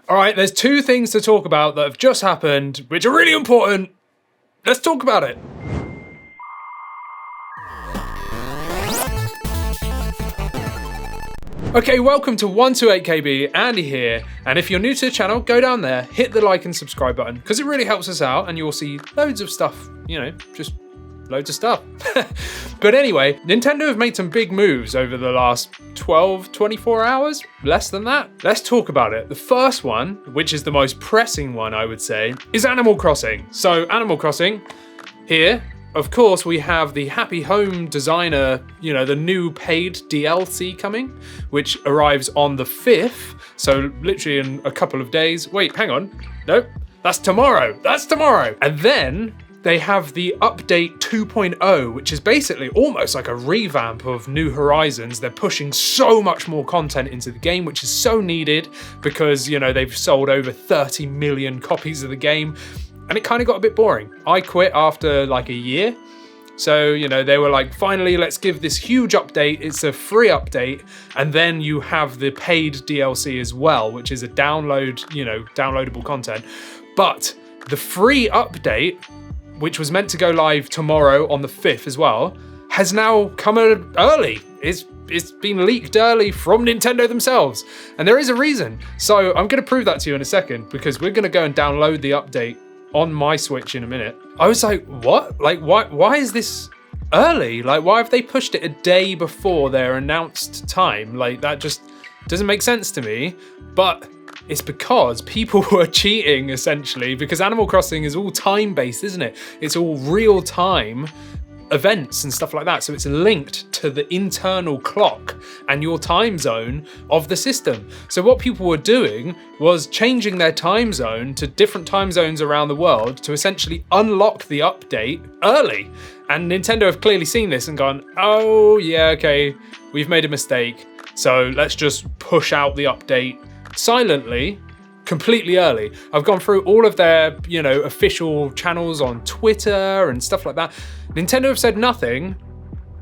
All right, there's two things to talk about that have just happened, which are really important. Let's talk about it. Okay, welcome to 128KB, Andy here, and if you're new to the channel, go down there, hit the like and subscribe button, because it really helps us out, and you'll see loads of stuff, just loads of stuff. But anyway, Nintendo have made some big moves over the last 12, 24 hours, less than that. Let's talk about it. The first one, which is the most pressing one, I would say, is Animal Crossing. So Animal Crossing, here, of course, we have the Happy Home Designer, the new paid DLC coming, which arrives on the 5th. So literally in a couple of days. Wait, hang on. Nope, that's tomorrow. That's tomorrow. And then they have the update 2.0, which is basically almost like a revamp of New Horizons. They're pushing so much more content into the game, which is so needed because, they've sold over 30 million copies of the game. And it kind of got a bit boring. I quit after like a year. So, they were like, finally, let's give this huge update. It's a free update. And then you have the paid DLC as well, which is a downloadable content. But the free update, which was meant to go live tomorrow on the 5th as well, has now come early. It's been leaked early from Nintendo themselves. And there is a reason. So I'm going to prove that to you in a second, because we're going to go and download the update on my Switch in a minute. I was like, what? Like, why is this early? Like, why have they pushed it a day before their announced time? Like, that just doesn't make sense to me. But it's because people were cheating, essentially, because Animal Crossing is all time-based, isn't it? It's all real-time events and stuff like that. So it's linked to the internal clock and your time zone of the system. So what people were doing was changing their time zone to different time zones around the world to essentially unlock the update early. And Nintendo have clearly seen this and gone, oh yeah, okay, we've made a mistake. So let's just push out the update silently, completely early. I've gone through all of their, official channels on Twitter and stuff like that. Nintendo have said nothing,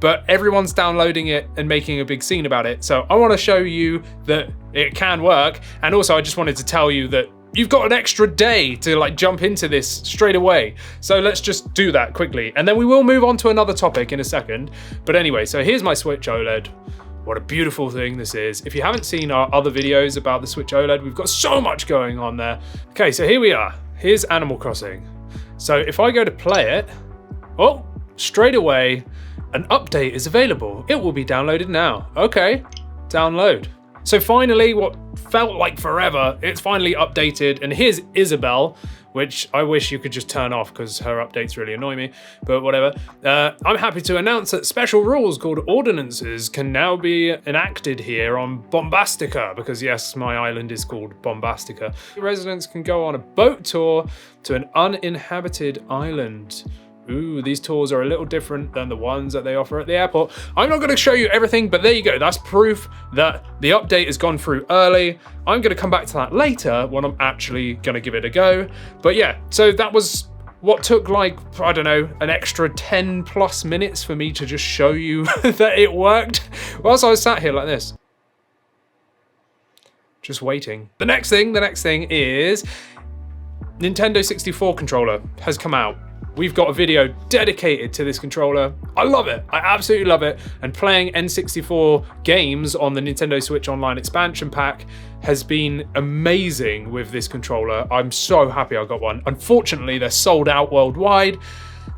but everyone's downloading it and making a big scene about it. So I want to show you that it can work. And also I just wanted to tell you that you've got an extra day to jump into this straight away. So let's just do that quickly. And then we will move on to another topic in a second. But anyway, so here's my Switch OLED. What a beautiful thing this is. If you haven't seen our other videos about the Switch OLED, we've got so much going on there. Okay, so here we are. Here's Animal Crossing. So if I go to play it, straight away, an update is available. It will be downloaded now. Okay, download. So finally, what felt like forever, it's finally updated. And here's Isabelle, which I wish you could just turn off because her updates really annoy me, but whatever. I'm happy to announce that special rules called ordinances can now be enacted here on Bombastica, because yes, my island is called Bombastica. Residents can go on a boat tour to an uninhabited island. Ooh, these tours are a little different than the ones that they offer at the airport. I'm not going to show you everything, but there you go. That's proof that the update has gone through early. I'm going to come back to that later when I'm actually going to give it a go. But yeah, so that was what took an extra 10 plus minutes for me to just show you that it worked whilst I was sat here like this. Just waiting. The next thing is Nintendo 64 controller has come out. We've got a video dedicated to this controller. I love it. I absolutely love it. And playing N64 games on the Nintendo Switch Online expansion pack has been amazing with this controller. I'm so happy I got one. Unfortunately, they're sold out worldwide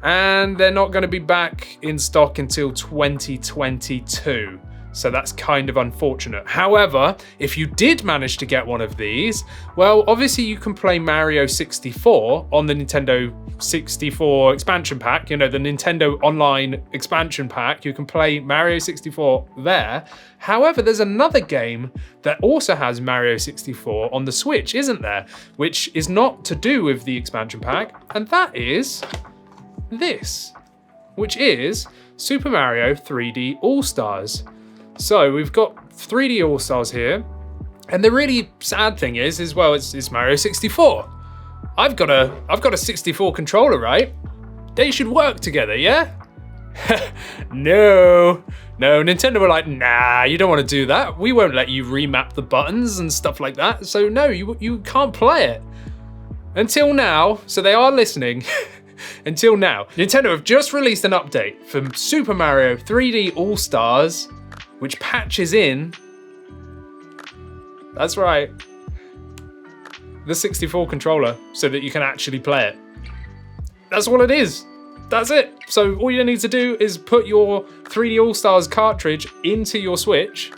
and they're not going to be back in stock until 2022. So that's kind of unfortunate. However, if you did manage to get one of these, well, obviously you can play Mario 64 on the Nintendo 64 expansion pack, the Nintendo Online expansion pack. You can play Mario 64 there. However, there's another game that also has Mario 64 on the Switch, isn't there? Which is not to do with the expansion pack, and that is this, which is Super Mario 3D All-Stars. So we've got 3D All-Stars here, and the really sad thing is it's Mario 64. I've got a 64 controller, right? They should work together, yeah? No, Nintendo were like, nah, you don't want to do that. We won't let you remap the buttons and stuff like that. So no, you can't play it. Until now, so they are listening. Until now, Nintendo have just released an update for Super Mario 3D All-Stars, which patches in, that's right, the 64 controller so that you can actually play it. That's all it is. That's it. So all you need to do is put your 3D All-Stars cartridge into your Switch,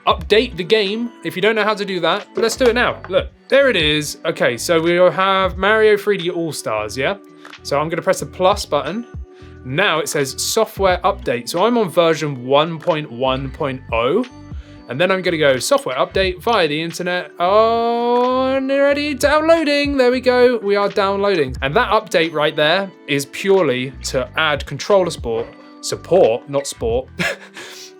update the game. If you don't know how to do that, let's do it now. Look, there it is. Okay, so we have Mario 3D All-Stars, yeah? So I'm gonna press the plus button. Now it says software update. So I'm on version 1.1.0. And then I'm gonna go software update via the internet. Oh, and already downloading. There we go, we are downloading. And that update right there is purely to add controller support, not sport,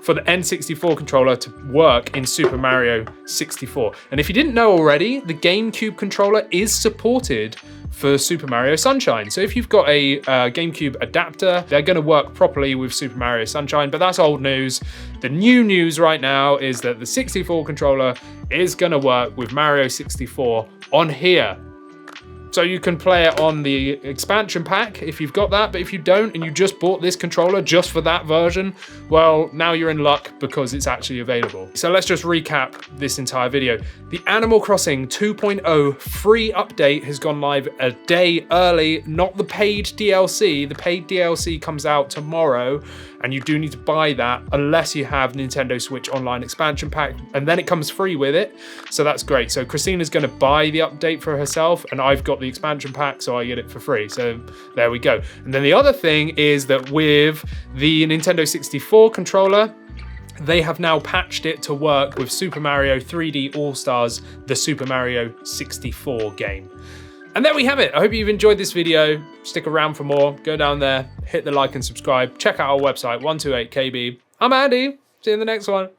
for the N64 controller to work in Super Mario 64. And if you didn't know already, the GameCube controller is supported for Super Mario Sunshine. So if you've got a GameCube adapter, they're gonna work properly with Super Mario Sunshine, but that's old news. The new news right now is that the 64 controller is gonna work with Mario 64 on here. So you can play it on the expansion pack if you've got that, but if you don't and you just bought this controller just for that version, well, now you're in luck because it's actually available. So let's just recap this entire video. The Animal Crossing 2.0 free update has gone live a day early, not the paid DLC. The paid DLC comes out tomorrow, and you do need to buy that unless you have Nintendo Switch Online expansion pack, and then it comes free with it. So that's great. So Christina's gonna buy the update for herself, and I've got the expansion pack, so I get it for free. So there we go. And then the other thing is that with the Nintendo 64 controller, they have now patched it to work with Super Mario 3D All-Stars, the Super Mario 64 game. And there we have it. I hope you've enjoyed this video. Stick around for more. Go down there, hit the like and subscribe. Check out our website, 128KB. I'm Andy. See you in the next one.